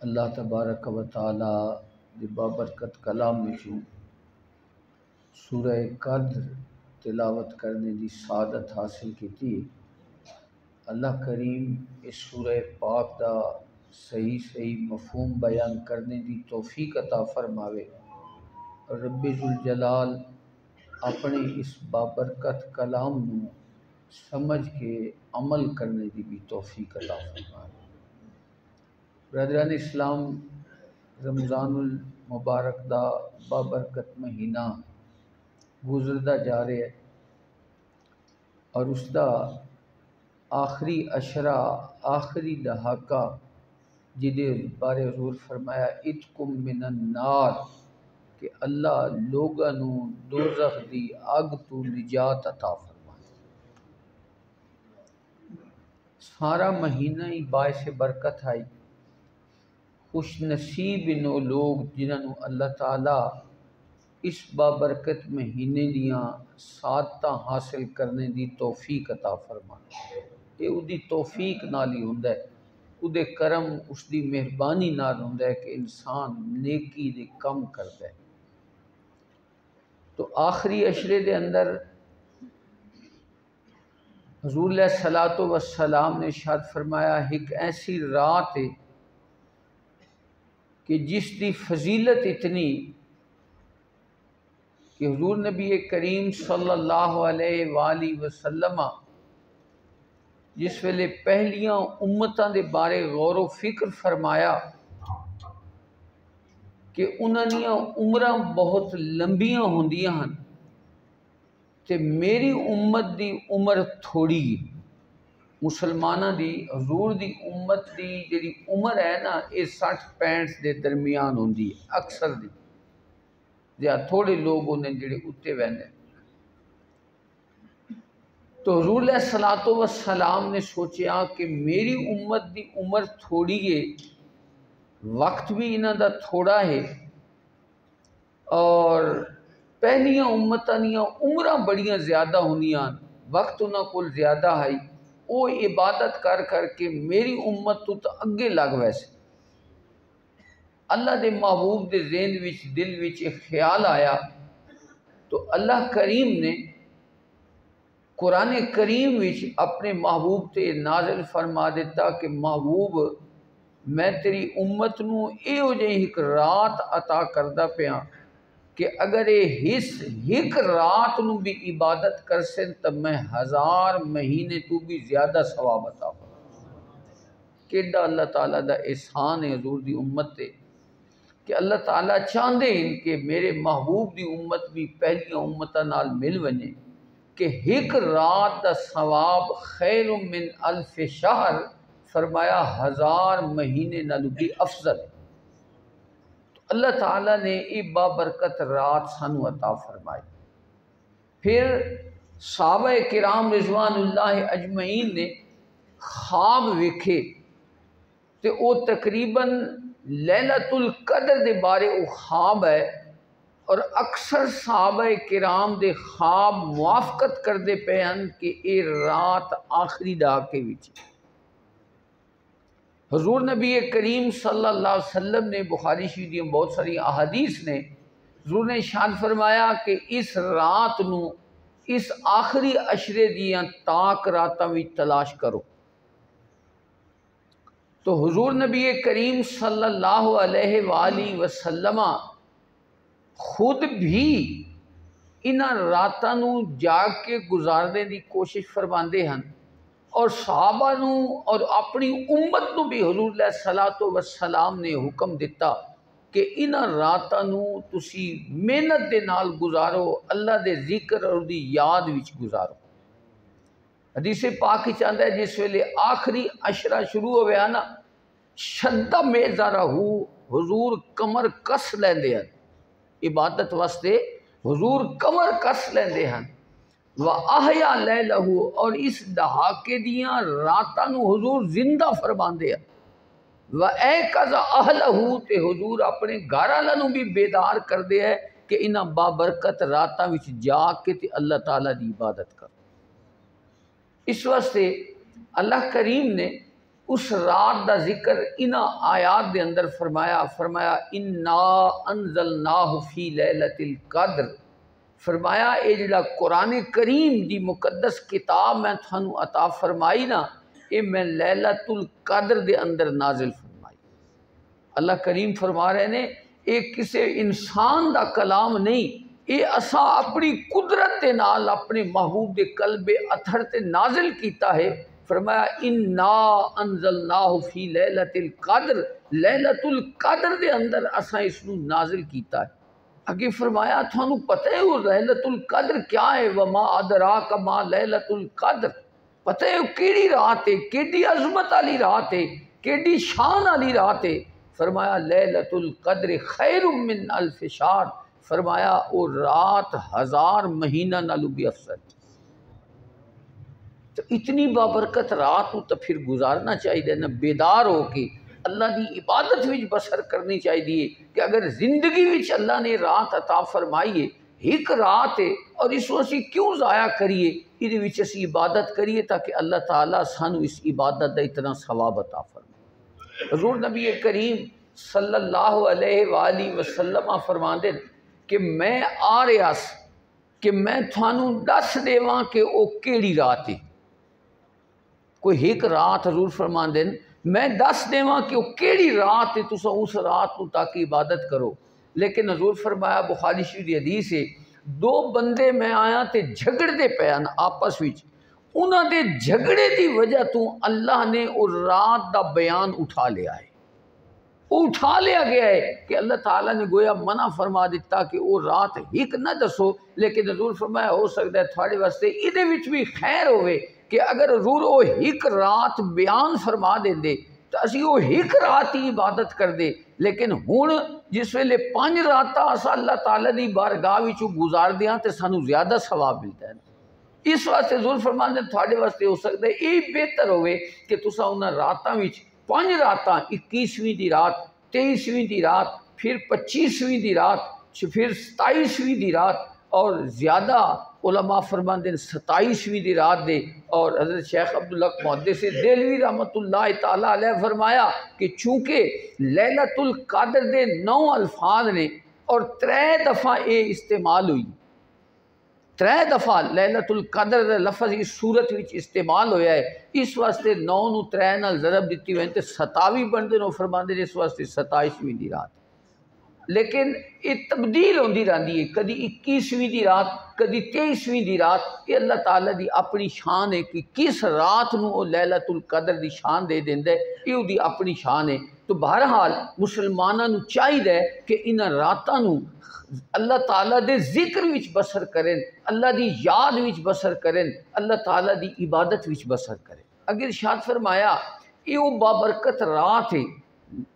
اللہ تبارک و تعالی دی بابرکت کلام وچوں سورہ قدر تلاوت کرنے دی سعادت حاصل کی۔ اللہ کریم اس سورہ پاک دا صحیح مفہوم بیان کرنے دی توفیق عطا فرماوے اور رب ذوالجلال اپنے اس بابرکت کلام نو سمجھ کے عمل کرنے دی بھی توفیق عطا فرماوے۔ برادران اسلام، رمضان المبارک دا بابرکت مہینہ گزردا جا رہا ہے اور اس دا آخری عشرہ، آخری دہاقہ جدے بارے حضور فرمایا اتکم من النار کہ اللہ لوگاں نو دوزخ دی اگ تو نجات عطا فرمائے۔ سارا مہینہ ہی باعث برکت ہے۔ خوش نصیب انہوں لوگ جنہاں نو اللہ تعالیٰ اس بابرکت مہینے دیاں سعادتاں حاصل کرنے دی توفیق عطا فرمائے۔ یہ او دی توفیق نال ہی ہوندا ہے، او دے کرم، اس دی مہربانی نال ہوندا ہے کہ انسان نیکی دے کم کردا ہے۔ تو آخری عشرے دے اندر حضور علیہ الصلوۃ والسلام نے ارشاد فرمایا ایک ایسی رات ہے کہ جس دی فضیلت اتنی کہ حضور نبی کریم صلی اللہ علیہ وآلہ وسلم جس ویلے پہلیاں امتاں دے بارے غور و فکر فرمایا کہ انہاں دیاں عمراں بہت لمبیاں ہوندیاں ہن تے میری امت دی عمر تھوڑی ہے۔ مسلمانہ دی حضور دی امت دی جڑی عمر ہے نا یہ 60-65 دے درمیان ہوندی ہے اکثر دی، یا تھوڑے لوگ ہوندے جڑے اتے ویندے۔ تو حضور علیہ الصلوۃ والسلام نے سوچیا کہ میری امت دی عمر تھوڑی ہے، وقت بھی انہاں دا تھوڑا ہے اور پہلیاں امتاں دیاں عمراں بڑیاں زیادہ ہوندیاں، وقت انہاں کول زیادہ ہے، وہ عبادت کر کر کے میری امت تو اگے لگ ویسے۔ اللہ دے محبوب دے ذہن وچ دل وچ ایک خیال آیا تو اللہ کریم نے قرآن کریم وچ اپنے محبوب تے نازل فرما دیتا کہ محبوب میں تیری امت نو ایہو جہی ایک رات عطا کردا پیاں کہ اگر یہ ایک رات نو بھی عبادت کر سن تو میں 1000 مہینے تو بھی زیادہ ثواب عطا فرماؤں۔ کیڈا اللہ تعالیٰ دا احسان ہے حضور دی امت تے کہ اللہ تعالیٰ چاہندے ہیں کہ میرے محبوب دی امت بھی پہلیاں امتاں نال مل ونے کہ ایک رات دا ثواب خیر من 1000 شہر، فرمایا 1000 مہینے نالوں بھی افضل ہے۔ اللہ تعالیٰ نے یہ بابرکت رات سانو عطا فرمائی۔ پھر صحابہ کرام رضوان اللہ اجمعین نے خواب ویکھے تے او تقریباً لیلۃ القدر دے بارے او خواب ہے اور اکثر صحابہ کرام دے خواب موافقت کردے پے ہن کہ اے رات آخری دہاقے وچ۔ حضور نبی کریم صلی اللہ علیہ وسلم نے بخاری شریف دی بہت ساری احادیث نے حضور نے ارشاد فرمایا کہ اس رات نو اس آخری عشرے دیاں تاک راتاں وچ تلاش کرو۔ تو حضور نبی کریم صلی اللہ علیہ وآلہ وسلم خود بھی انہاں راتاں نو جاگ کے گزارنے دی کوشش فرماندے ہن اور صحابہ نو اور اپنی امت نو بھی حضور علیہ الصلوۃ والسلام نے حکم دیتا کہ انہاں راتاں نو تسی محنت دے نال گزارو، اللہ دے ذکر اور دی یاد وچ گزارو۔ حدیث پاک وچ آندا ہے جس ویلے آخری عشرہ شروع ہویا نا شد میزارہ حضور کمر کس لیندے ہیں، عبادت واسطے حضور کمر کس لیندے ہیں، وَأَحْيَا لَيْلَهُ اور اس دہاقے دیاں راتاں نو حضور زندہ فرماندے ہیں، وَأَيْقَظَ أَهْلَهُ تے حضور اپنے گھر والوں نو بھی بیدار کردے ہیں کہ انہاں بابرکت راتاں وچ جا کے تے اللہ تعالیٰ دی عبادت کرو۔ اس واسطے اللہ کریم نے اس رات دا ذکر انہاں آیات دے اندر فرمایا انا انزلناہ فی لیلۃ القدر، فرمایا اے جڑا قرآن کریم دی مقدس کتاب میں تھانوں عطا فرمائی نا، اے میں لیلۃ القدر دے اندر نازل فرمائی۔ اللہ کریم فرما رہے نے اے کسے انسان دا کلام نہیں، اے اساں اپنی قدرت دے نال اپنے محبوب دے قلب اطہر تے نازل کیتا ہے۔ فرمایا انا انزلناہ فی لیلۃ القدر، لیلۃ القدر دے اندر اساں اس نو نازل کیتا ہے۔ اگے فرمایا تھانوں پتہ ہے وہ لیلۃ القدر کیا ہے، وما ادراک ما لیلۃ القدر، پتہ ہے وہ کیڑی رات ہے، کیڑی عظمت والی رات ہے، کیڑی شان والی رات ہے۔ فرمایا لیلۃ القدر خیر من الف شہر، فرمایا وہ رات 1000 مہینہ نالوں بھی افضل۔ تو اتنی بابرکت رات تو پھر گزارنا چاہیے نا، بیدار ہو کے اللہ دی عبادت وچ بسر کرنی چاہیے کہ اگر زندگی وچ اللہ نے رات عطا فرمائی ہے، ایک رات ہے، اور اس کو اسی کیوں ضائع کریے، یہ وچ اسی عبادت کریے تاکہ اللہ تعالیٰ سانو اس عبادت دا اتنا ثواب عطا فرمائے۔ حضور نبی کریم صلی اللہ علیہ وآلہ وسلم فرماندے کہ میں آ رہا کہ میں تھانوں دس دیواں کہ او کیڑی رات ہے۔ کوئی ایک رات حضور فرماندے میں دس دیواں کہ وہ کیڑی رات ہے، تساں اس رات کو تاکہ عبادت کرو۔ لیکن حضور فرمایا بخاری شریف دی حدیث ہے، دو بندے میں آیا تے جھگڑ دے پیان آپس وچ، انہاں دے جھگڑے دی وجہ تو اللہ نے وہ رات دا بیان اٹھا لیا ہے، وہ اٹھا لیا گیا ہے کہ اللہ تعالیٰ نے گویا منع فرما دیتا کہ وہ رات ایک نہ دسو، لیکن حضور فرمایا ہو سکتا ہے تھوڑے واسطے ادھے وچ بھی خیر ہوئے کہ اگر حضور وہ ایک رات بیان فرما دیں دے تو اسی وہ ایک رات ہی عبادت کر دے، لیکن ہون جس ویلے 5 راتاں اسا اللہ تعالیٰ دی بارگاہ وچوں گزار دیاں تے سانو زیادہ ثواب ملتا ہے۔ اس واسطے حضور فرماندے تھوڑے واسطے ہو سکتا ہے یہ بہتر ہوئے کہ تسا انہاں راتاں وچ 5 راتاں، 21ویں دی رات، 23ویں دی رات، پھر 25ویں دی رات، پھر 27ویں دی رات، اور زیادہ علماء فرماندے 27ویں دی رات دے۔ اور حضرت شیخ عبداللہ محدث دہلوی رحمۃ اللہ تعالیٰ علیہ فرمایا کہ چونکہ لیلۃ القدر دے 9 الفاظ نے اور 3 دفعہ اے استعمال ہوئی، 3 دفعہ لیلۃ القدر دا لفظ اس صورت وچ استعمال ہویا ہے، اس واسطے 9 نو 3 نال ضرب دیتی ہوئے تے 27 بندے نو فرماندے اس واسطے 27ویں دی رات۔ لیکن یہ تبدیل ہوندی رہندی ہے، کدی 21ویں دی رات، کدی 23ویں دی رات، یہ اللہ تعالیٰ دی اپنی شان ہے کہ کس رات نو وہ لیلۃ القدر دی شان دے دیندا ہے، یہ دی اپنی شان ہے۔ تو بہرحال مسلماناں نو چاہیے کہ انہاں راتاں نو اللہ تعالیٰ دے ذکر وچ بسر کریں، اللہ دی یاد وچ بسر کریں، اللہ تعالیٰ دی عبادت وچ بسر کریں۔ اگر ارشاد فرمایا یہ وہ بابرکت رات ہے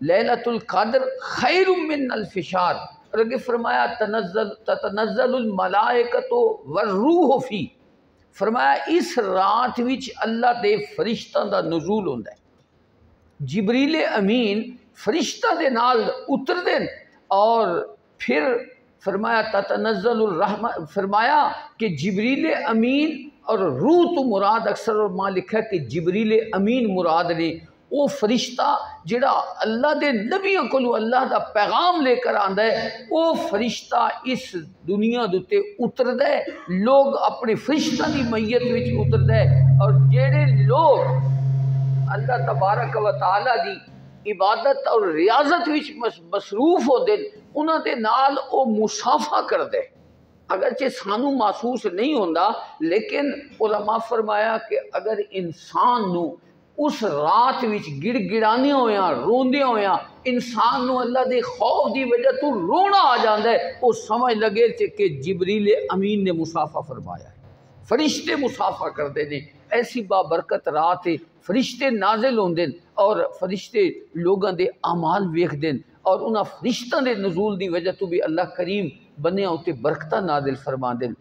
لیلۃ القدر خیر من الف شہر، اور اگر فرمایا تتنزل الملائکۃ والروح فی، فرمایا اس رات وچ اللہ دے فرشتاں دا نزول ہوندا ہے، جبریل امین فرشتہ دے نال اتر دین، اور پھر فرمایا تتنزل الرحمہ، فرمایا کہ جبریل امین اور روح تو مراد اکثر علماء لکھا ہے کہ جبریل امین مراد نے وہ فرشتہ جڑا اللہ دے نبیوں کو اللہ دا پیغام لے کر آندا ہے، وہ فرشتہ اس دنیا دوتے اتردا ہے، لوگ اپنے فرشتہ دی میت وچ اتردا ہے، اور جڑے لوگ اللہ تبارک و تعالی دی عبادت اور ریاضت وچ مصروف ہوندے انہاں دے نال او مصافحہ کردے، اگرچہ سانو محسوس نہیں ہوندا، لیکن علماء فرمایا کہ اگر انسان نو اس رات وچ گڑ گڑانے ہویاں روندے ہویاں انسان نو اللہ دے خوف دی وجہ تو رونا آ جاندا ہے، وہ سمجھ لگے کہ جبریل امین نے مصافحہ فرمایا ہے، فرشتے مصافحہ کردے نے۔ ایسی بابرکت رات ہے، فرشتے نازل ہوندے اور فرشتے لوگاں دے اعمال ویکھدے، اور انہاں فرشتاں دے نزول دی وجہ تو بھی اللہ کریم بنیا ہوتے برکتہ نازل فرما دیں۔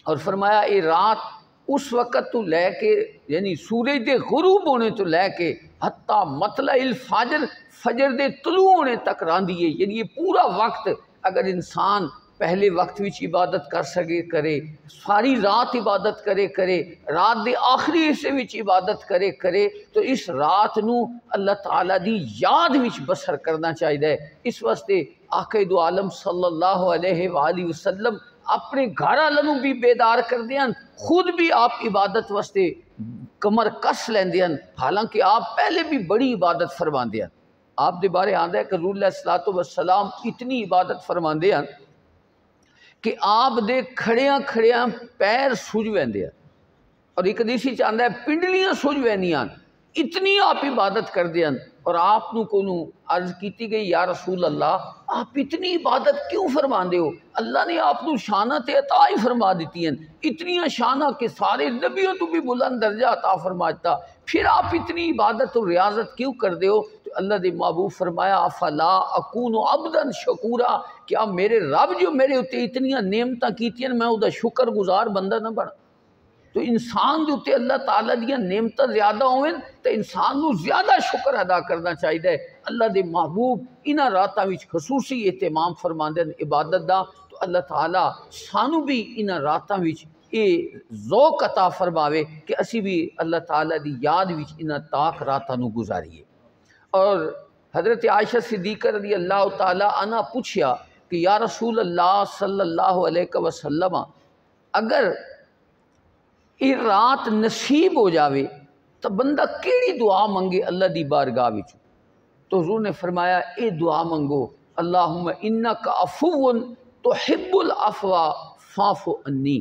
اور فرمایا یہ رات اس وقت تو لے کے یعنی سورج دے غروب ہونے تو لے کے حتیٰ مطلع الفجر، فجر دے طلوع ہونے تک راندی ہے، یعنی یہ پورا وقت اگر انسان پہلے وقت وچ عبادت کر سکے کرے، ساری رات عبادت کرے رات دے آخری حصے وچ عبادت کرے تو اس رات نو اللہ تعالیٰ دی یاد وچ بسر کرنا چاہیے۔ اس واسطے آقا دو عالم صلی اللہ علیہ وآلہ وسلم اپنے گھر والوں بھی بیدار کر دیاں، خود بھی آپ عبادت واسطے کمر کس لیندے ہیں، حالانکہ آپ پہلے بھی بڑی عبادت فرماندے ہیں۔ آپ دے بارے آندا ہے کہ رسول اللہ صلی اللہ علیہ وسلم اتنی عبادت فرماندے ہیں کہ آپ دے کھڑیاں پیر سج ویندے ہیں، اور ایک حدیث وچ آندا ہے پنڈلیاں سج وینیاں، اتنی آپ عبادت کردے ہیں۔ اور آپ کو عرض کیتی گئی یا رسول اللہ آپ اتنی عبادت کیوں فرماندے ہو؟ اللہ نے آپ کو شانہ تے عطا ہی فرما دیتی ہیں، اتنی شانہ کہ سارے نبیوں تو بھی بلند درجہ عطا فرماتا، پھر آپ اتنی عبادت و ریاضت کیوں کر دے ہو؟ تو اللہ دے محبوب فرمایا افلا اکون عبدا شکورا، کیا میرے رب جو میرے اتے اتنی نعمتاں کیتیاں میں او دا شکر گزار بندہ نہ بنا؟ تو انسان دے اتے اللہ تعالیٰ دیاں نعمتاں زیادہ ہوئیں تو انسان نو زیادہ شکر ادا کرنا چاہیے۔ اللہ دے محبوب انہاں راتاں وچ خصوصی اہتمام فرماندے ہیں عبادت دا، تو اللہ تعالیٰ سانو بھی انہاں راتاں وچ اے ذوق عطا فرماوے کہ اسی بھی اللہ تعالیٰ دی یاد وچ انہاں تاک راتاں نو گزاریے۔ اور حضرت عائشہ صدیقہ رضی اللہ تعالیٰ عنہ پوچھیا کہ یا رسول اللہ صلی اللہ علیہ وسلم اگر یہ رات نصیب ہو جاوے تو بندہ کیڑی دعا منگے اللہ دی بارگاہ وچ؟ تو حضور نے فرمایا اے دعا منگو اللہم انک عفو تحب العفو فاعف عنی،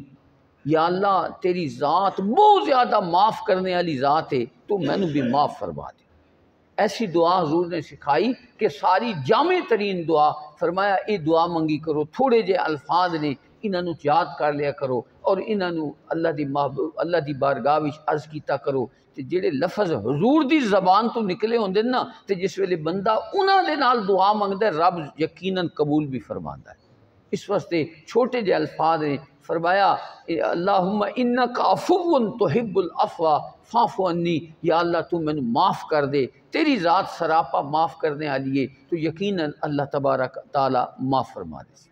یا اللہ تیری ذات بہت زیادہ معاف کرنے والی ذات ہے، تو مینوں بھی معاف فرما دے۔ ایسی دعا حضور نے سکھائی کہ ساری جامع ترین دعا، فرمایا اے دعا منگی کرو، تھوڑے جے الفاظ نے انہاں نو یاد کر لیا کرو اور انہاں نو اللہ دی بارگاہ وچ عرض کیتا کرو، تے جڑے لفظ حضور دی زبان تو نکلے ہوندے نا تے جس ویلے بندہ انہاں دے نال دعا منگدا ہے رب یقیناً قبول بھی فرماندا ہے۔ اس واسطے چھوٹے جے الفاظ نے فرمایا اللہم انک عفو تحب العفو فاعف عنی، یا اللہ تو میں معاف کر دے، تیری ذات سراپا معاف کرنے والی ہے، تو یقیناً اللہ تبارک تعالیٰ معاف فرما دے۔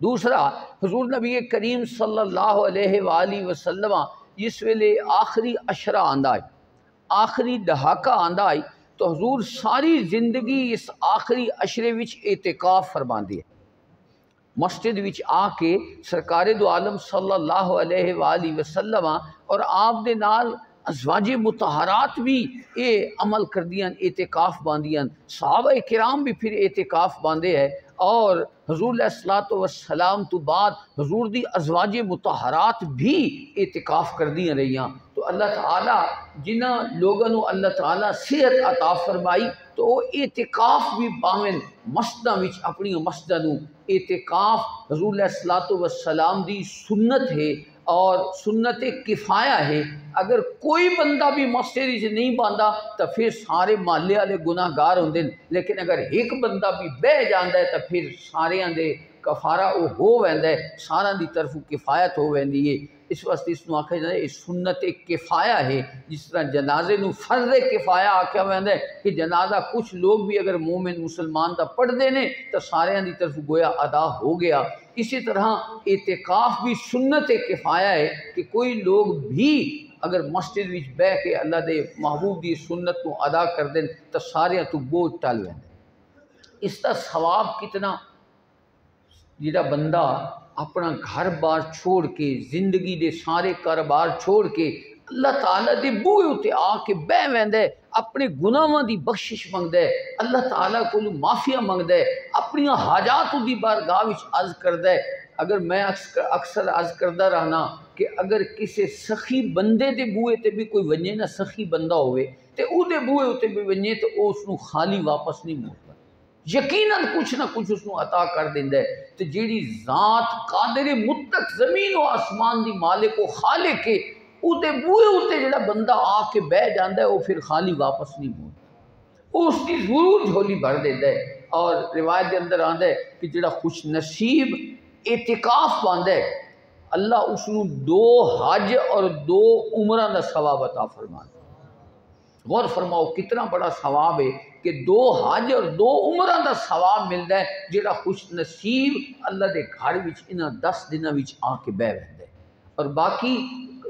دوسرا حضور نبی کریم صلی اللہ علیہ وآلہ وسلم جس ویلے آخری عشرہ آندا ہے، آخری دہاکہ آندا ہے، تو حضور ساری زندگی اس آخری عشرے وچ اعتکاف فرماندے ہیں۔ مسجد وچ آ کے سرکار دو عالم صلی اللہ علیہ وآلہ وسلم اور آپ دے نال ازواج مطہرات بھی اے عمل کردیاں، اعتکاف باندیاں، صحابہ کرام بھی پھر اعتکاف باندے ہیں، اور حضور علیہ الصلوۃ والسلام تو بعد حضور دی ازواج مطہرات بھی اعتکاف کردیاں رہیاں۔ تو اللہ تعالیٰ جنہاں لوگوں نو اللہ تعالیٰ صحت عطا فرمائی تو وہ اعتکاف بھی باویں مسجداں وچ اپنی مسجداں نو اعتکاف حضور علیہ الصلوۃ والسلام دی سنت ہے اور سنت کفایہ ہے۔ اگر کوئی بندہ بھی مسجد وچ نہیں باندا تو پھر سارے محلے والے گناہ گار ہوندے، لیکن اگر ایک بندہ بھی بہ جاندا ہے تو پھر ساریاں دے کفارہ وہ ہو ویندا ہے، ساراں دی طرف کفایت ہو ویندی ہے۔ اس واسطے اس نو آکھیا جاندا ہے سنت کفایہ ہے، جس طرح جنازے نو فرض کفایہ آکھیا ویندا ہے کہ جنازہ کچھ لوگ بھی اگر مومن مسلمان دا پڑھدے نے تو ساریاں دی طرف گویا ادا ہو گیا۔ اسی طرح اعتکاف بھی سنت کفایہ ہے کہ کوئی لوگ بھی اگر مسجد وچ بہ کے اللہ دے محبوب دی سنت کو ادا کر دیں تو سارے تو بوجھ ٹل ویندے۔ اس کا ثواب کتنا، جڑا بندہ اپنا گھر بار چھوڑ کے زندگی دے سارے کاروبار چھوڑ کے اللہ تعالیٰ دے بوئے اتے آ کے بہ ویندا ہے، اپنے گناہاں دی بخشش منگدا ہے، اللہ تعالیٰ کو معافیہ منگدا ہے، اپنی حاجات دی بارگاہ وچ عرض کردا ہے۔ اگر میں اکثر عرض کردا رہنا کہ اگر کسی سخی بندے دے بوئے تے بھی کوئی ونجے نہ، سخی بندہ ہوئے تے او دے بوئے اتے بھی ونجے تو اس نو خالی واپس نہیں موڑدا، یقیناً کچھ نہ کچھ اس نو عطا کر دیندا ہے۔ تو جیڑی ذات قادر مطلق زمین و آسمان دی مالک و خالق ہے، او دے بوئے اتے جڑا بندہ آ کے بہ جاندا ہے وہ پھر خالی واپس نہیں موڑدا، وہ اس کی ضرور جھولی بھر دیندا ہے۔ اور روایت کے اندر آندا ہے کہ جڑا خوش نصیب اعتکاف باندھا ہے اللہ اس نو 2 حج اور 2 عمرہ دا ثواب عطا فرماتا ہے۔ غور فرماؤ کتنا بڑا ثواب ہے کہ کہ 2 حج اور 2 عمرہ دا ثواب ملتا ہے جڑا خوش نصیب اللہ دے گھر وچ انہاں 10 دناں وچ آ کے بہ ویندا ہے۔ اور باقی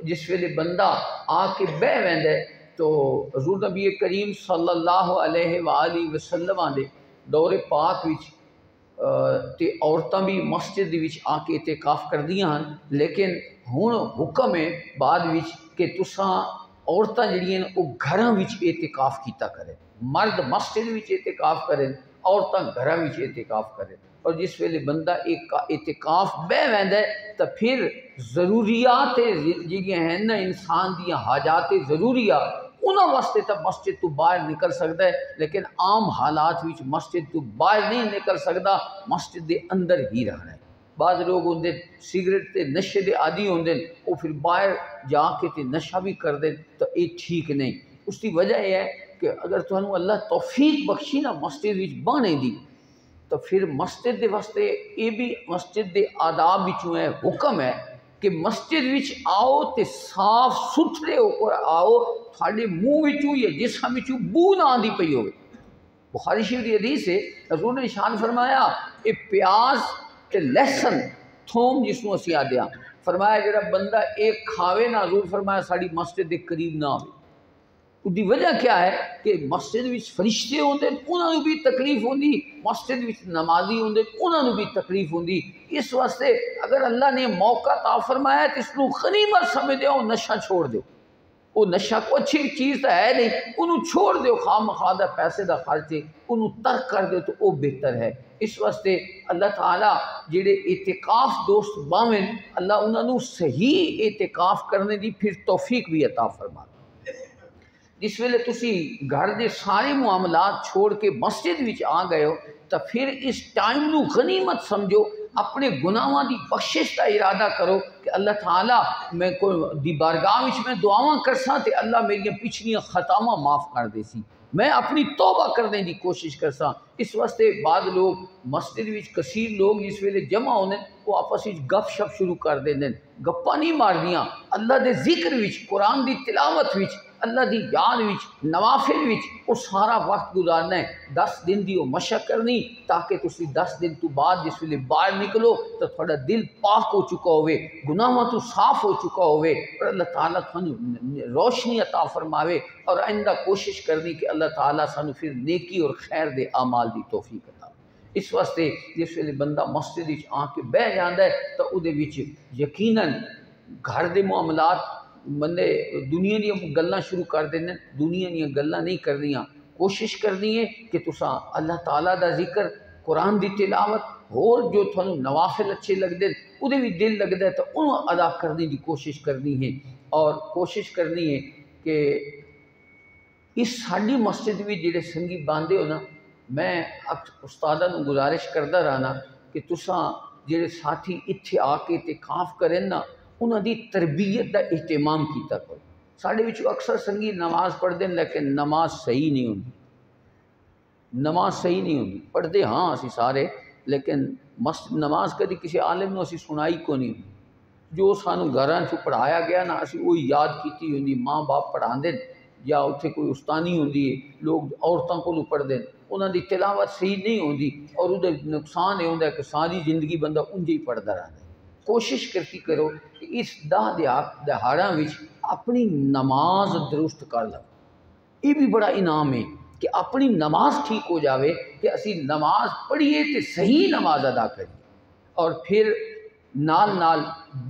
جس ویلے بندہ آ کے بہ ویندا ہے تو حضور نبی کریم صلی اللہ علیہ وآلہ وسلم دے دور پاک وچ تے عورتاں بھی مسجد وچ آ کے اعتکاف کردیاں ہن، لیکن ہن حکم ہے بعد وچ کہ تساں عورتاں جڑیاں وہ گھراں وچ اعتکاف کیتا کریں، مرد مسجد وچ اعتکاف کریں، عورتاں گھراں وچ اعتکاف کریں۔ اور جس ویلے بندہ ایک اعتکاف بہ ویندا ہے تو پھر ضروریات جڑیاں ہیں نا انسان دیاں حاجات ضروریہ انہاں واسطے تو مسجد تو باہر نکل سکتا ہے، لیکن عام حالات وچ مسجد تو باہر نہیں نکل سکتا، مسجد دے اندر ہی رہنا ہے۔ بعض لوگ ہوندے سگریٹ تے نشے دے عادی ہوندے وہ پھر باہر جا کے تے نشہ بھی کر دیں تو یہ ٹھیک نہیں۔ اس کی وجہ یہ ہے کہ اگر تمہیں اللہ توفیق بخشی نا مسجد وچ بہنے دی تو پھر مسجد دے واسطے یہ بھی مسجد دے آداب وچوں ہے، حکم ہے کہ مسجد وچ آؤ تے صاف ستھرے ہو کر آؤ، تھوڑے منہ وچوں یا جسم وچوں بو نہ آندی پئی ہوئے۔ بخاری شریف دی حدیث ہے، حضور نے ارشاد فرمایا اے پیاز تے لہسن تھوم جس کو اسی آدھے ہاں، فرمایا جڑا بندہ ایک کھاوے نہ، حضور فرمایا ساڑی مسجد دے قریب نہ آوے۔ اس دی وجہ کیا ہے کہ مسجد وچ فرشتے ہوندے انہاں نوں بھی تکلیف ہوندی، مسجد وچ نمازی ہوندے انہاں نوں بھی تکلیف ہوندی۔ اس واسطے اگر اللہ نے موقع عطا فرمایا ہے تو اس نوں غنیمت سمجھ دیو، نشہ چھوڑ دیو۔ وہ نشہ کو اچھی چیز تو ہے نہیں، انہوں چھوڑ دیو، خواہ مخواہ دا پیسے دا خرچے انہوں ترک کر دیو تو وہ بہتر ہے۔ اس واسطے اللہ تعالیٰ جڑے اعتکاف دوست باویں اللہ انہوں نے صحیح اعتکاف کرنے دی پھر توفیق بھی عطا فرما۔ جس ویلے تسی گھر دے سارے معاملات چھوڑ کے مسجد وچ آ گئے ہو تو پھر اس ٹائم نو غنیمت سمجھو، اپنے گناہاں دی بخشش کا ارادہ کرو کہ اللہ تعالیٰ میں دی بارگاہ وچ میں دعاواں کرساں تے اللہ میری پچھلیاں خطاواں معاف کر دے سی، میں اپنی توبہ کرنے دی کوشش کرساں۔ اس واسطے بعض لوگ مسجد وچ کثیر لوگ جس ویلے جمع ہونے وہ آپس وچ گپ شپ شروع کر دیندے، گپاں نہیں ماردیاں، اللہ دے ذکر وچ، قرآن دی تلاوت وچ، اللہ دی یاد وچ، نوافل وچ وہ سارا وقت گزارنا ہے۔ 10 دن دی وہ مشق کرنی تاکہ تسی 10 دن تو بعد جس ویلے باہر نکلو تو تھوڑا دل پاک ہو چکا ہوئے، گناہاں تو صاف ہو چکا ہوئے اور اللہ تعالیٰ تھانوں روشنی عطا فرماوے۔ اور آئندہ کوشش کرنی کہ اللہ تعالیٰ سانو پھر نیکی اور خیر دے اعمال دی توفیق عطا۔ اس واسطے جس ویلے بندہ مسجد وچ آ کے بہ جاندا ہے تو اودے وچ یقیناً گھر دے معاملات بندے دنیا دیا گلاں شروع کر دینے، دنیا دیا گلاں نہیں کرنیاں، کوشش کرنی ہے کہ تساں اللہ تعالیٰ دا ذکر، قرآن دی تلاوت اور جو تھانوں نوافل اچھے لگتے وہ بھی دل لگتا ہے تو انہوں ادا کرنے کی کوشش کرنی ہے۔ اور کوشش کرنی ہے کہ اس ساری مسجد بھی جڑے سنگی باندھے ہو نا، میں استاداں نوں گزارش کرتا رہنا کہ تساں جڑے ساتھی اتھے آ کے اعتکاف کریں نا انہاں دی تربیت دا اہتمام کیتا کرو۔ ساڈے وچوں اکثر سنگی نماز پڑھتے ہیں لیکن نماز صحیح نہیں ہوندی، نماز صحیح نہیں ہوندی، پڑھتے ہاں اسی سارے لیکن نماز کدی کسی عالم نو اسی سنائی کو نہیں ہوندی۔ جو سانو گھراں چ پڑھایا گیا نا اسی وہی یاد کیتی ہوندی، ماں باپ پڑھاندے یا اتھے کوئی استانی ہوندی ہے، لوگ عورتاں کولوں پڑھتے ہیں، انہاں دی تلاوت صحیح نہیں ہوندی اور وہ نقصان یہ ہوندا ہے کہ ساری زندگی بندہ انجے ہی پڑھتا رہتا ہے۔ کوشش کرتی کرو کہ اس دہاڑاں وچ اپنی نماز درست کر لو، یہ بھی بڑا انعام ہے کہ اپنی نماز ٹھیک ہو جاوے کہ اسی نماز پڑھیے تے صحیح نماز ادا کریے۔ اور پھر نال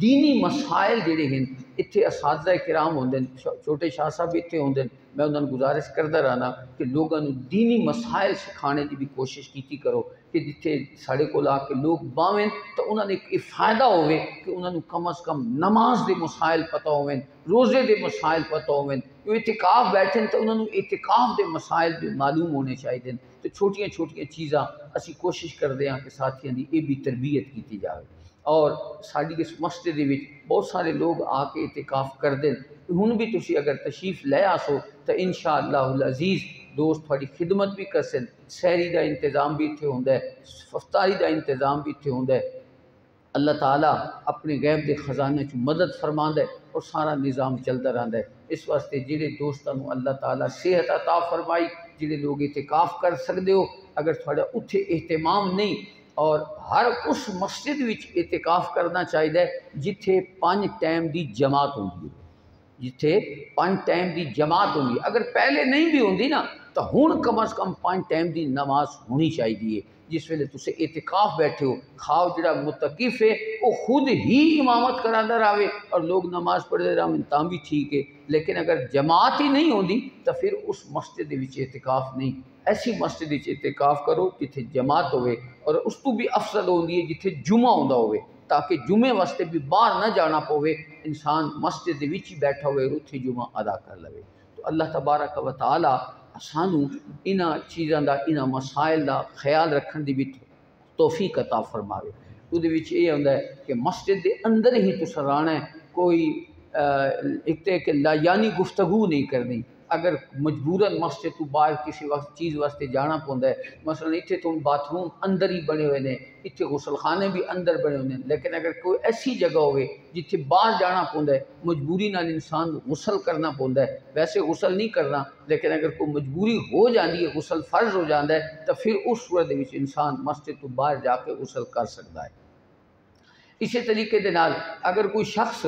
دینی مسائل جڑے ہیں اتھے اساتذہ کرام ہوندے، چھوٹے شاہ صاحب اتھے ہوندے، میں انہوں نے گزارش کرتا رہنا کہ لوگوں نے دینی مسائل سکھانے کی بھی کوشش کیتی کرو کہ جتھے ساڑے کو آ کے لوگ باویں تو انہوں نے ایک فائدہ ہوئے کہ انہوں نے کم از کم نماز دے مسائل پتہ ہوئیں، روزے دے مسائل پتہ ہوئیں، جو اعتکاف بیٹھیں تو انہوں نے اعتکاف دے مسائل بھی معلوم ہونے چاہیے۔ تو چھوٹیاں چھوٹیاں چیزاں اسی کوشش کرتے ہیں کہ ساتھیاں دی یہ بھی تربیت کیتی جائے۔ اور ساری اس مسجد وچ بہت سارے لوگ آ کے اعتکاف کرتے ہیں، ہن بھی تسی اگر تشریف لے آسو تو انشاءاللہ العزیز دوست تھوڑی خدمت بھی کرسن، سحری دا انتظام بھی اتھے ہوندا ہے، افطاری دا انتظام بھی اتھے ہوندا ہے۔ اللہ تعالیٰ اپنے غیب دے خزانے چ مدد فرماندا ہے اور سارا نظام چلتا رہندا ہے۔ اس واسطے جڑے دوستاں نوں اللہ تعالیٰ صحت عطا فرمائی جڑے لوگ اعتکاف کر سکتے ہو، اگر تھوڑا اتھے اہتمام نہیں، اور ہر اس مسجد وچ اعتکاف کرنا چاہیے جتھے 5 ٹائم دی جماعت ہوندی ہے، جتھے 5 ٹائم دی جماعت ہوندی ہے۔ اگر پہلے نہیں بھی ہوندی نا تو ہن کم از کم 5 ٹائم دی نماز ہونی چاہیے۔ جس ویلے تسے اعتکاف بیٹھے ہو، خواہ جڑا متقف ہے وہ خود ہی امامت کراندا رہے اور لوگ نماز پڑھتے رہن تاں بھی ٹھیک ہے، لیکن اگر جماعت ہی نہیں ہوندی تو پھر اس مسجد وچ اعتکاف نہیں۔ ایسی مسجد وچ اعتکاف کرو جتھے جماعت ہوئے، اور اس تو بھی افضل ہوندی ہے جتھے جمعہ ہوندا ہوئے، تاکہ جمعے واسطے بھی باہر نہ جانا پوے، انسان مسجد وچ ہی بیٹھا ہوئے اتھے جمعہ ادا کر لوے۔ تو اللہ تبارک و تعالی سانو انہاں چیزاں دا، انہاں مسائل دا خیال رکھن دی بھی توفیق عطا فرماوے۔ وہ دے وچ یہ ہوندا ہے کہ مسجد دے اندر ہی تساں رہنا ہے، کوئی ایک تے کہ لا یعنی گفتگو نہیں کرنی۔ اگر مجبوراً مسجد تو باہر کسی وقت چیز واسطے جانا پوندا ہے، مثلا اتھے تو باتھ روم اندر ہی بنے ہوئے نے، اتھے غسل خانے بھی اندر بنے ہوئے ہیں، لیکن اگر کوئی ایسی جگہ ہوئے جتھے باہر جانا پوندا ہے، مجبوری نال انسان غسل کرنا پوندا ہے، ویسے غسل نہیں کرنا، لیکن اگر کوئی مجبوری ہو جاندی ہے، غسل فرض ہو جاندہ ہے، تو پھر اس صورت وچ انسان مسجد تو باہر جا کے غسل کر سکتا ہے۔ اسی طریقے دے نال اگر کوئی شخص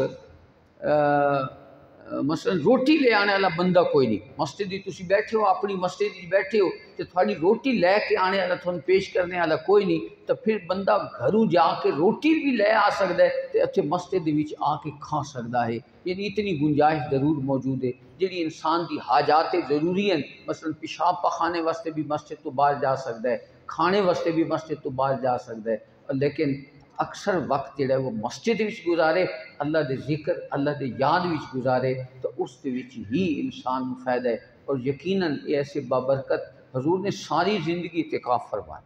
مثلا روٹی لے آنے والا بندہ کوئی نہیں، مسجد تسی بیٹھے ہو، اپنی مسجد بیٹھے ہو تو تھوڑی روٹی لے کے آنے والا، تھوڑا پیش کرنے والا کوئی نہیں، تو پھر بندہ گھروں جا کے روٹی بھی لے آ سکتا ہے تو اتنے مسجد وچ آ کے کھا سکتا ہے۔ یعنی اتنی گنجائش ضرور موجود ہے جڑی انسان دی حاجات ضروری ہیں، مثلا پیشاب پخانے واسطے بھی مسجد تو باہر جا سکتا ہے، کھانے واسطے بھی مسجد تو باہر جا سکتا ہے، لیکن اکثر وقت جڑا ہے وہ مسجد وچ گزارے، اللہ دے ذکر، اللہ دے یاد وچ گزارے، تو اس دے وچ ہی انسان کو فائدہ ہے۔ اور یقیناً یہ ایسے بابرکت حضور نے ساری زندگی اعتکاف فرمایا،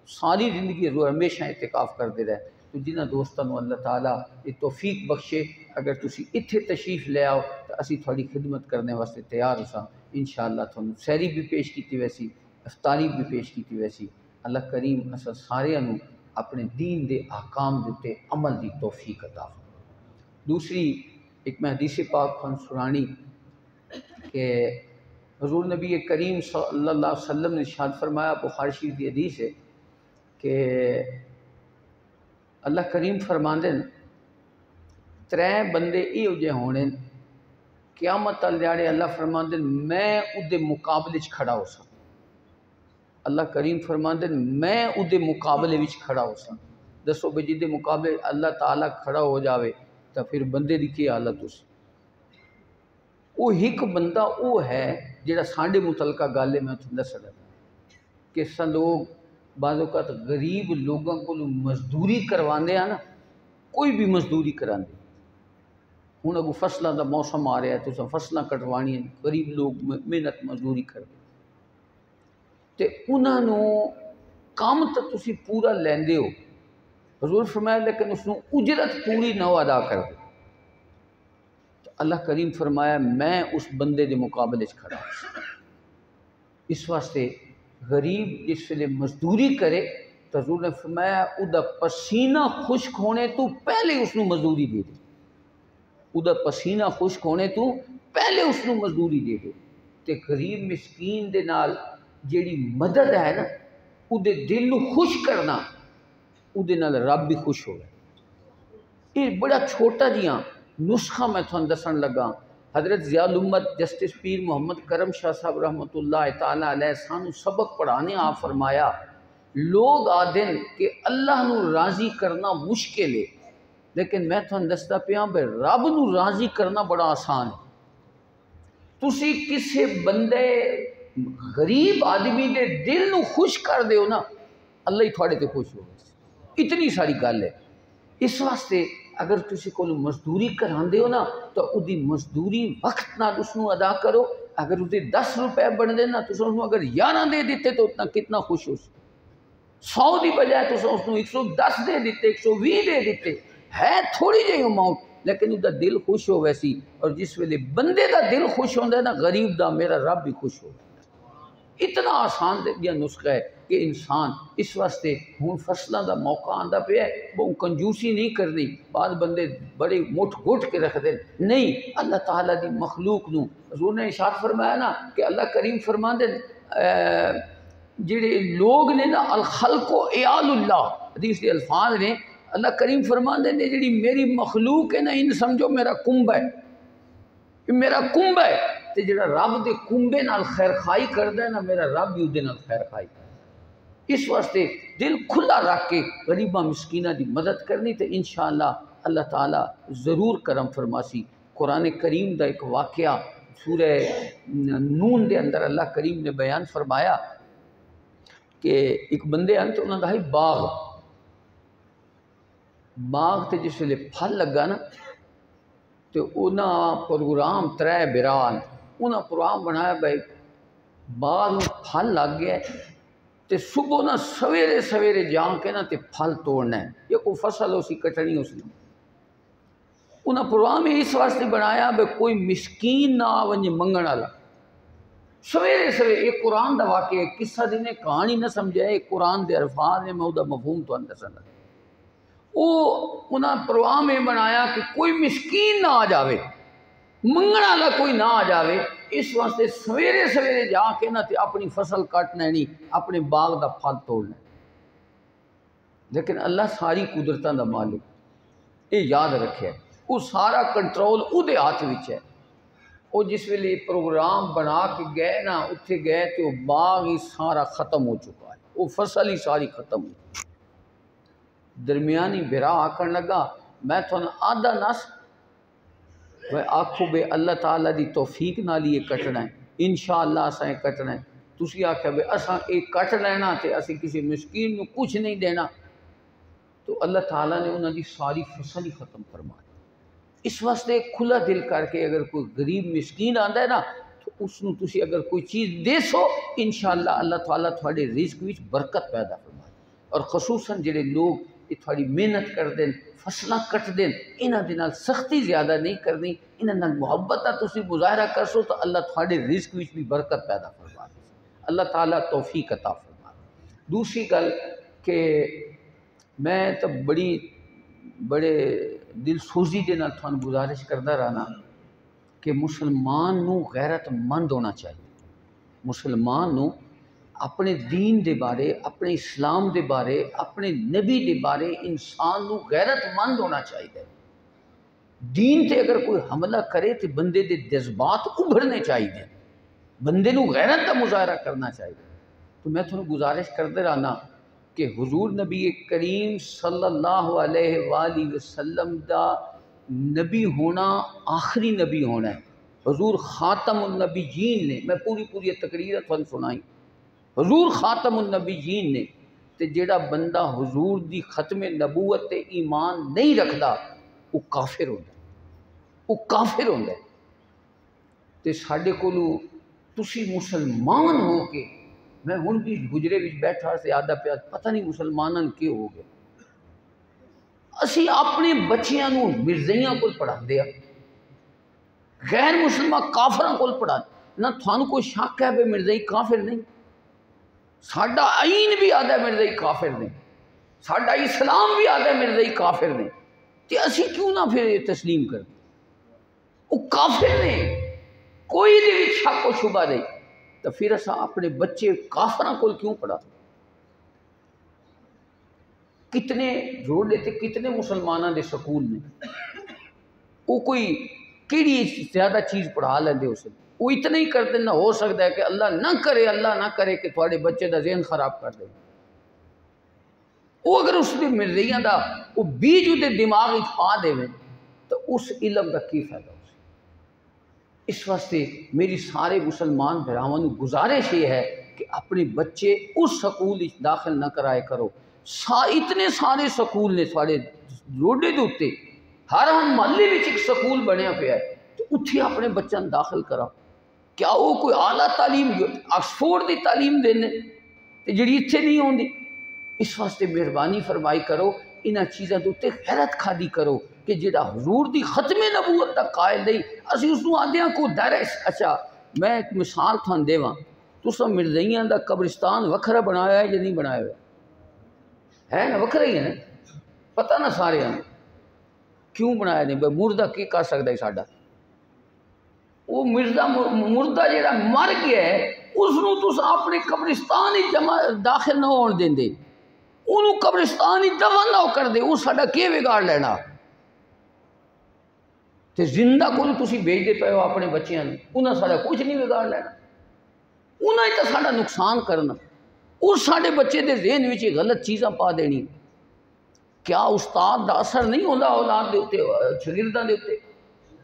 ساری زندگی حضور ہمیشہ اعتکاف کرتے رہے۔ تو جنہاں دوستاں نو اللہ تعالیٰ یہ توفیق بخشے، اگر تسی اتھے تشریف لے آؤ تو اسی تھوڑی خدمت کرنے واسطے تیار ہو، انشاءاللہ تھانوں سحری بھی پیش کیتی ویسی، افطاری بھی پیش کیتی ویسی۔ اللہ کریم اساں ساریاں نو اپنے دین دے احکام دیتے عمل دی توفیق عطا فرمائے۔ دوسری ایک میں حدیث پاک تھانوں سنانی کہ حضور نبی کریم صلی اللہ علیہ وسلم نے ارشاد فرمایا، بخاری شریف کی حدیث ہے کہ اللہ کریم فرماندے ہیں 3 بندے ایہو جے ہونے قیامت والے دیہاڑے، اللہ فرماندے ہیں میں اودے مقابلے وچ کھڑا ہو سا، اللہ کریم فرماندے ہیں میں اودے مقابلے وچ کھڑا ہو سا۔ دسو بھئی جدے مقابلے اللہ تعالیٰ کھڑا ہو جاوے تو پھر بندے دی کی حالت ہو سی؟ وہ ایک بندہ وہ ہے جڑا ساڈے متعلقہ گل ہے، میں تھانوں دس رہا کہ سا لوگ بعض اوقات غریب لوگوں کو مزدوری کرواندے ہیں نا، کوئی بھی مزدوری کراندے، ہن اگوں فصلاں دا موسم آ رہا ہے تو فصلاں کٹوانی ہیں، غریب لوگ محنت مزدوری کرتے تے انہاں نو کام تو تسی پورا لیندے ہو، حضور فرمایا لیکن اس نو اجرت پوری نہ ادا کر دے، تو اللہ کریم فرمایا میں اس بندے دے مقابلے چ کھڑا ہوں۔ اس واسطے غریب جس ویلے مزدوری کرے تو حضور نے فرمایا او دا پسینہ خشک ہونے تو پہلے اس نو مزدوری دے دے، او دا پسینہ خشک ہونے تو پہلے اس نو مزدوری دے دے۔ تے غریب مسکین دے نال جیڑی مدد ہے نا، او دے دل نو خوش کرنا، او دے نال رب بھی خوش ہوئے۔ یہ بڑا چھوٹا جیاں نسخہ میں تھوڑا دسن لگا، حضرت ضیاء الامت جسٹس پیر محمد کرم شاہ صاحب رحمۃ اللہ تعالیٰ علیہ سانو سبق پڑھانے آپ فرمایا، لوگ آدھن کہ اللہ نو راضی کرنا مشکل ہے، لیکن میں تھوڑا دستا پیاں بے رب نو راضی کرنا بڑا آسان ہے۔ تسی کسے بندے غریب آدمی دے دل نو خوش کر دیو نا، اللہ ہی تھوڑے تے خوش ہو گئے، اتنی ساری گل ہے۔ اس واسطے اگر تسی کو مزدوری کراندے ہو نا تو او دی مزدوری وقت نال اس نو ادا کرو، اگر اس دے 10 روپے بن دے نا تو اس نو اگر 11 دے دیتے تو اتنا کتنا خوش ہو سی، 100 دی بجائے تو اس نو 110 دے دیتے، 120 دے دیتے، ہے تھوڑی جہی اماؤنٹ لیکن اس دا دل خوش ہو ویسی۔ اور جس ویلے بندے دا دل خوش ہوندہ ہے نا، غریب دا میرا رب بھی خوش ہو۔ اتنا آسان دیا نسخہ ہے کہ انسان اس واسطے ہوں فصلوں دا موقع آندا پیا ہے، وہ کنجوسی نہیں کرنی، بعض بندے بڑے مٹھ گھٹ کے رکھ دیں، نہیں، اللہ تعالیٰ دی مخلوق نو حضور نے ارشاد فرمایا نا کہ اللہ کریم فرماندے جڑے لوگ نے نا الخلق و عیال اللہ، حدیث کے الفاظ نے، اللہ کریم فرماندے نے جڑی میری مخلوق ہے نا ان سمجھو میرا کنب ہے، یہ میرا کنب ہے، تے جڑا رب دے کنبے نال خیر خائی کردا ہے نا میرا رب بھی اودے نال خیر خائی کردا ہے۔ اس واسطے دل کھلا رکھ کے غریباں مسکیناں دی مدد کرنی تے انشاءاللہ اللہ تعالیٰ ضرور کرم فرماسی۔ قرآن کریم دا ایک واقعہ سورہ نون دے اندر اللہ کریم نے بیان فرمایا کہ ایک بندے ہیں تو انہوں نے باغ تے جس ویلے پھل لگا نا تو انہاں پروگرام 3 بران انہاں پروگرام بنایا بھائی باغ میں پھل لگ گیا تے صبح نا سویرے سویرے جان کے نا تے پھل توڑنا ہے، یہ کوئی فصل ہو سی کٹنی اس نے، انہاں پروگرام اس واسطے بنایا بھائی کوئی مسکین نہ ونجے منگن والا، سویرے سویرے ایک قرآن دا واقعہ قصہ دینے کہانی نہ سمجھے، ایک قرآن دے الفاظ نے میں او دا مفہوم تو اندر سمجھ او انہاں پروگرام یہ بنایا کہ کوئی مسکین نہ آ جاوے، منگن والا کوئی نہ آ جاوے، اس واسطے سویرے سویرے جا کے نہ تے اپنی فصل کٹنا نہیں، اپنے باغ دا پھل توڑنا۔ لیکن اللہ ساری قدرتاں دا مالک، یہ یاد رکھے وہ سارا کنٹرول او دے ہاتھ وچ ہے۔ وہ جس ویلے پروگرام بنا کے گئے نا اتھے گئے تو وہ باغ ہی سارا ختم ہو چکا ہے، وہ فصل ہی ساری ختم ہو چکی۔ درمیانی بھرا آکھن لگا میں تو آدھا نس وہ آکھو بے اللہ تعالیٰ دی توفیق نال یہ کٹنا ہے، انشاءاللہ اساں یہ کٹنا ہے، تسی آکھیا بے اساں ایک کٹ لینا تے اسی کسی مسکین نو کچھ نہیں دینا، تو اللہ تعالیٰ نے انہوں دی ساری فصل ہی ختم فرما دی۔ اس واسطے کھلا دل کر کے اگر کوئی غریب مسکین آندا ہے نا تو اس نو تسی اگر کوئی چیز دے سو انشاءاللہ اللہ تعالیٰ تھوڑے رزق وچ برکت پیدا فرما دے۔ اور خصوصاً جڑے لوگ یہ تھوڑی محنت کر دیں فصلہ کٹ دیں انہاں دے نال سختی زیادہ نہیں کرنی، انہاں نال محبت تسی مظاہرہ کر سو تو اللہ تھوڑے رزق وچ بھی برکت پیدا فرما دے۔ اللہ تعالیٰ توفیق عطا فرما دے۔ دوسری گل کہ میں تو بڑے دل سوزی دے نال تھانوں گزارش کردا رہنا کہ مسلمان نو غیرت مند ہونا چاہیے، مسلمان نو اپنے دین دے بارے، اپنے اسلام دے بارے، اپنے نبی دے بارے انسان نو غیرت مند ہونا چاہیے۔ دین تے اگر کوئی حملہ کرے تو بندے دے جذبات ابھرنے چاہیے، بندے نو غیرت کا مظاہرہ کرنا چاہیے۔ تو میں تھانوں گزارش کرتے رہنا کہ حضور نبی کریم صلی اللہ علیہ وآلہ وسلم دا نبی ہونا آخری نبی ہونا ہے، حضور خاتم النبیین نے، میں پوری تقریر تھانوں سنائی، حضور خاتم النبیین نے، تے جیڑا بندہ حضور دی ختم نبوت تے ایمان نہیں رکھدا وہ کافر ہوندا ہے، وہ کافر ہوندا ہے۔ تے ساڈے کولو تسی مسلمان ہو کے، میں ہن بھی گجرے وچ بیٹھا سے آدھا پیا پتہ نہیں مسلماناں کی ہو گیا، اسی اپنے بچیاں نو مرزیاں کول پڑھاندے ہاں، غیر مسلمان کافراں کول پڑھاندے، نہ تھانوں کوئی شک ہے بے مرزائی کافر نہیں، ساڈا آئین بھی آدھا مرزائی کافر نہیں، ساڈا اسلام بھی آدھا مرزائی کافر نہیں، تے اسی کیوں نہ پھر تسلیم کر دیں؟ وہ کافر نے، کوئی دے شک و شبہ نہیں، تو پھر اساں اپنے بچے کافراں کول کیوں پڑھا؟ کتنے روڈے تے کتنے مسلمانوں دے سکول نے، وہ کوئی کیڑی زیادہ چیز پڑھا لیندے اسے، وہ اتنا ہی کرتے نہ ہو سکتا ہے کہ اللہ نہ کرے کہ تھوڑے بچے دا ذہن خراب کر دے، وہ اگر اس دی مرضیاں دا وہ بیج دے دماغ وچ پا دے تو اس علم دا کی فائدہ ہو؟ اس واسطے میری سارے مسلمان بھراواں نوں گزارش یہ ہے کہ اپنے بچے اس سکول داخل نہ کرائے کرو، اتنے سارے سکول نے سارے روڈے دے اوتے، ہر محلے وچ ایک سکول بنیا پیا ہے، تو اتھے اپنے بچوں داخل کراؤ۔ کیا وہ کوئی اعلیٰ تعلیم آکسفورڈ دی تعلیم دینے جڑی اتھے نہیں ہوندی؟ اس واسطے مہربانی فرمائی کرو، انہاں چیزاں دے اوتے غیرت کھادی کرو کہ جڑا حضور دی ختم نبوت دا قائل نہیں اسی اس نوں آندیاں کو ڈر۔ اچھا میں ایک مثال تھان دیواں، تساں مرزائیاں دا قبرستان وکھرا بنایا ہے یا نہیں بنایا ہوا ہے نا؟ وکھرا ہی ہے نا، پتہ نہ سارے ہیں کیوں بنایا نہیں، بھائی مردہ کی کر سکتا ہے ساڈا؟ وہ مردہ جڑا مر گیا ہے اس نو تس اپنے قبرستان ہی داخل نہ ہون دیندے، انہوں قبرستان ہی دفن نہ کر دے، وہ ساڈا کی بگاڑ لینا؟ تے زندہ کو تسی بھیج دے پے ہو اپنے بچیاں نوں، انہاں ساڈا کچھ نہیں بگاڑ لینا، انہاں ہی تو ساڈا نقصان کرنا، اس ساڈے بچے دے ذہن وچ غلط چیزاں پا دینی۔ کیا استاد دا اثر نہیں ہوندا اولاد دے اوتے، شاگرداں دے اوتے؟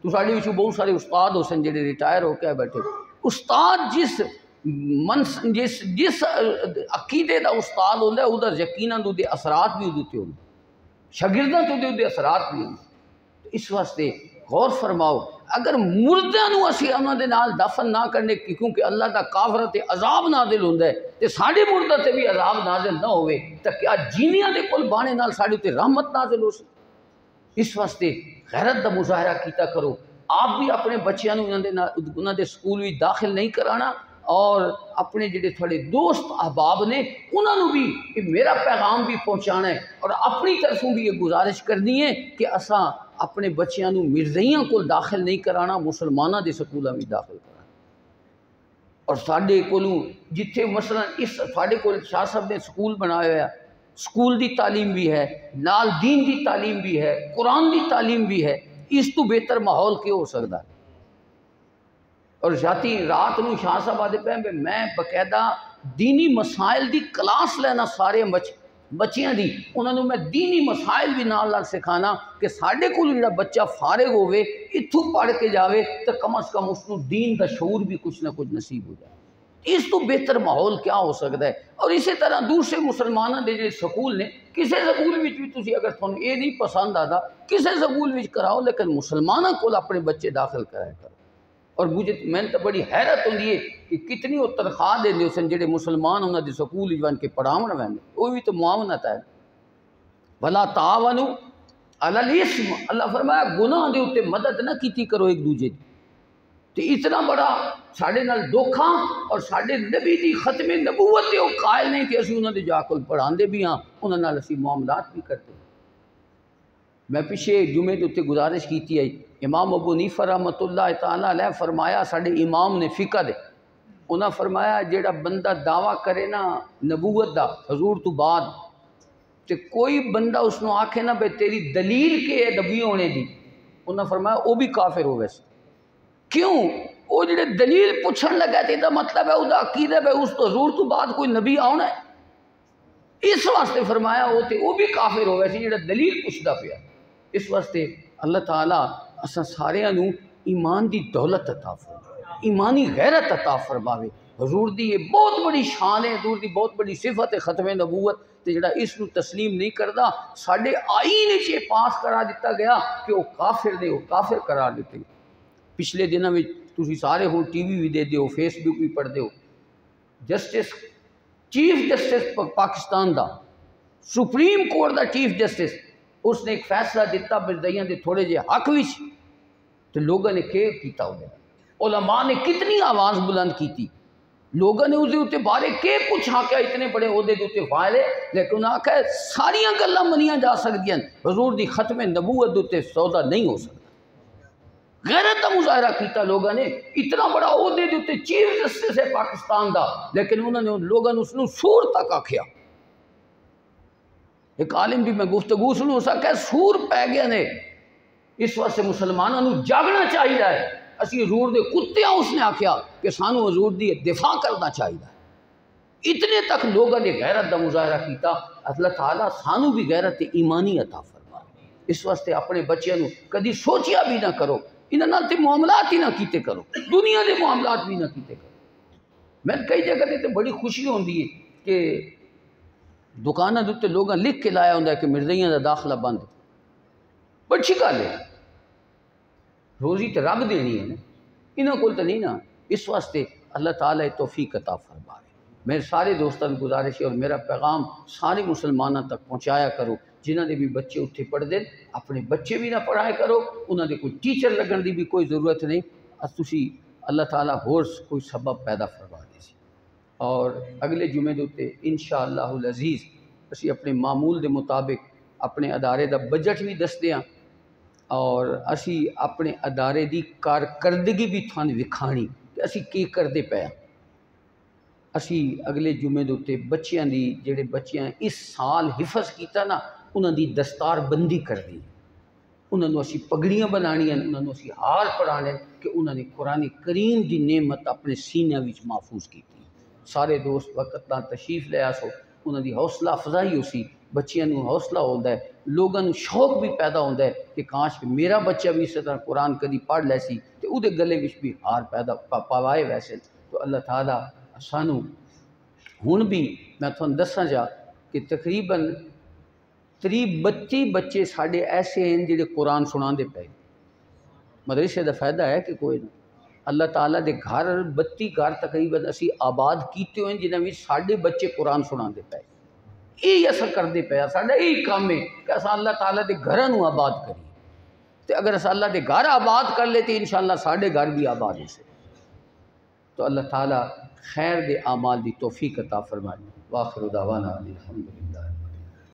تو ساڈے وچ بہت سارے استاد ہو سن جڑے ریٹائر ہو کے بیٹھے، استاد جس عقیدے دا استاد ہوندا ہے اودے یقیناً اودے اثرات بھی اودے تے ہوندے، شاگرداں تو اودے اثرات بھی ہوندے۔ اس واسطے غور فرماؤ، اگر مردیاں نو اسی انہاں دے نال دفن نہ کرنے کیونکہ اللہ دا کافراں تے عذاب نازل ہوندا ہے تے ساڈے مردہ تے بھی عذاب نازل نہ ہوئے تے کیا جینیاں دے کول بانے نال ساڈے تے رحمت نازل ہو سکے؟ اس واسطے غیرت دا مظاہرہ کیتا کرو۔ آپ بھی اپنے بچیاں نو انہاں دے سکول وچ داخل نہیں کرانا، اور اپنے جڑے تھوڑے دوست احباب نے انہاں نو بھی میرا پیغام بھی پہنچانا ہے، اور اپنی طرفوں بھی یہ گزارش کرنی ہے کہ اساں اپنے بچیاں نو مرزائیاں کو داخل نہیں کرانا، مسلمانہ دے سکولاں وچ داخل کرانا۔ اور ساڈے کولوں جتھے مثلا اس ساڈے کول شاہ صاحب نے سکول بنایا ہوا، سکول دی تعلیم بھی ہے، نال دین دی تعلیم بھی ہے، قرآن دی تعلیم بھی ہے، اس تو بہتر ماحول کیوں ہو سکتا ہے؟ اور جاتی رات نو شاہ صاحب آدھے پہ میں باقاعدہ دینی مسائل دی کلاس لینا سارے بچیاں دی، انہوں نے میں دینی مسائل بھی نال سکھانا کہ ساڈے کول جڑا بچہ فارغ ہوئے اتھوں پڑھ کے جاوے تو کم از کم اس کو دین دا شعور بھی کچھ نہ کچھ نصیب ہو جائے۔ اس تو بہتر ماحول کیا ہو سکتا ہے؟ اور اسی طرح دوسرے مسلمانوں دے جو سکول نے، کسی سکول وچ بھی تسی اگر تھانوں یہ نہیں پسند آتا کسی سکول وچ کراؤ، لیکن مسلمانوں کو اپنے بچے داخل کرایا کرو۔ اور مجھے میں تو بڑی حیرت ہوندی ہے کہ کتنی وہ تنخواہ دے دے سن جڑے مسلمان انہاں دے سکول وچ کے پڑھاون ویندے، وہ بھی تو معاونت ہے۔ ولا تعاونوا علی الاسم، اللہ فرمایا گناہ دے اوتے مدد نہ کیتی کرو ایک دوجے دی۔ تو اتنا بڑا ساڈے نال دھوکھا، اور ساڈے نبی دی ختم نبوت تے وہ قائل نہیں کہ اسی انہاں دے جا کے پڑھاندے بھی ہاں، انہاں نال اسی معاملات بھی کرتے۔ میں پیچھے جمعے دے اوتے گزارش کیتی ہے، امام ابو حنیفہ رحمۃ اللہ تعالیٰ علیہ فرمایا، ساڈے امام نے فقہ دے، انہاں فرمایا جیڑا بندہ دعویٰ کرے نا نبوت دا حضور تو بعد، تے کوئی بندہ اس نو آکھے نا بے تیری دلیل کے ہے نبی ہونے دی، انہاں فرمایا وہ بھی کافر ہو ویسے۔ کیوں؟ وہ جڑے دلیل پوچھن لگا تے دا مطلب ہے وہ دا عقیدہ ہے اس تو حضور تو بعد کوئی نبی آنا ہے، اس واسطے فرمایا وہ بھی کافر ہو ویسے جڑا دلیل پوچھدا پیا۔ اس واسطے اللہ تعالیٰ اساں ساریاں نو ایمان دی دولت عطا فرمائے، ایمانی غیرت عطا فرماوے۔ حضور دی یہ بہت بڑی شان ہے، حضور دی بہت بڑی صفت ہے ختم نبوت، تے جڑا اس نو تسلیم نہیں کردا ساڈے آئین وچ یہ پاس کرا دیتا گیا کہ وہ کافر نے، وہ کافر قرار دیتے گئے۔ پچھلے دنوں میں تسی سارے ہو ٹی وی بھی دے دیو، فیس بک بھی پڑھ دیو، جسٹس چیف جسٹس پاکستان دا، سپریم کورٹ دا چیف جسٹس، اس نے ایک فیصلہ دیتا مرزائیاں دے تھوڑے جے حق وچ، تو لوگوں نے کیا کیتا ہوگا، علماء نے کتنی آواز بلند کیتی، لوگوں نے اس دے اوتے بارے کے کچھ آکھیا، اتنے بڑے عہدے دے اوتے فائل ہے، لیکن آکھیا ساریاں گلاں منیاں جا سکدیاں، حضور دی ختم نبوت دے اوتے سودا نہیں ہو سکتا۔ غیرت کا مظاہرہ کیتا لوگوں نے، اتنا بڑا عہدے دے اوتے چیف جسٹس ہے پاکستان دا، لیکن انہوں نے لوگوں نے اس نو سور تک آکھیا۔ ایک عالم بھی میں گفتگو سنوں اس آکھیا سور پہ گیا نے، اس واسطے مسلمانوں نو جاگنا چاہیے ہے، اسی حضور دے کتیاں اس نے آکھیا کہ سانو حضور دی دفاع کرنا چاہیے۔ اتنے تک لوگوں نے غیرت دا مظاہرہ کیتا، اللہ تعالیٰ سانو بھی غیرت ایمانی عطا فرما۔ اس واسطے اپنے بچیاں نو کدی سوچیا بھی نہ کرو، انہاں نال تے معاملات ہی نہ کیتے کرو، دنیا دے معاملات بھی نہ کیتے کرو۔ میں کئی جگہ تے بڑی خوشی ہوندی ہے کہ دکانوں دے اوتے لوگاں لکھ کے لایا ہوندا ہے کہ مرزائیاں دا داخلہ بند، بڑی اچھی گل ہے، روزی تے رب دینی ہے نا، انہاں کول تے نہیں نا۔ اس واسطے اللہ تعالیٰ توفیق عطا فرمائے۔ میرے سارے دوستاں کی گزارش ہے اور میرا پیغام سارے مسلمانوں تک پہنچایا کرو، جنہاں دے بھی بچے اتھے پڑھ دیں، اپنے بچے بھی نہ پڑھایا کرو، انہاں دے کوئی ٹیچر لگن دی بھی کوئی ضرورت نہیں، تسی اللہ تعالیٰ ہور کوئی سبب پیدا فرما دے سی۔ اور اگلے جمعے دے اوتے انشاءاللہ العزیز اسی اپنے معمول دے مطابق اپنے ادارے دا بجٹ بھی دستے ہیں، اور اسی اپنے ادارے دی کارکردگی بھی تھان وکھانی کہ اسی کی کردے پے ہیں۔ اسی اگلے جمعے دے اتتے بچیاں دی جڑے بچیاں اس سال حفظ کیتا نا انہاں دی دستار بندی کر دی، انہاں نوں اسی پگڑیاں بنانیاں، انہاں نوں اسی ہار پڑھانے کہ انہاں نے قرآن کریم دی نعمت اپنے سینیاں وچ محفوظ کیتی۔ سارے دوست وقت نال تشریف لے آسو، انہاں دی حوصلہ افزائی ہو سی، بچیاں نوں حوصلہ ہوندا ہے، لوگاں نوں شوق بھی پیدا ہوندا ہے کہ کاش کہ میرا بچہ بھی اسی طرح قرآن کدی پڑھ لے سی تے او دے گلے وچ بھی ہار پیدا پوائے ویسے۔ تو اللہ تعالیٰ سانوں ہن بھی میں تھانوں دساں جا کہ تقریباً 32 بچے ساڈے ایسے ہیں جڑے قرآن سناندے پئے، مدرسے دا فائدہ ہے کہ کوئی نہ، اللہ تعالیٰ دے گھر 32 گھر تقریباً اسی آباد کیتے ہوئے جنہاں وچ ساڈے بچے قرآن سناندے پئے، یہی اثر کردے پیا، ساڈا یہی کام ہے کہ اساں اللہ تعالیٰ دے گھراں نوں آباد کریے، تے اگر اساں اللہ دے گھر آباد کر لے تے انشاءاللہ ساڈے گھر بھی آباد ہو سے۔ تو اللہ تعالیٰ خیر دے اعمال دی توفیق عطا فرمائے۔ واخر دعوانا الحمدللہ۔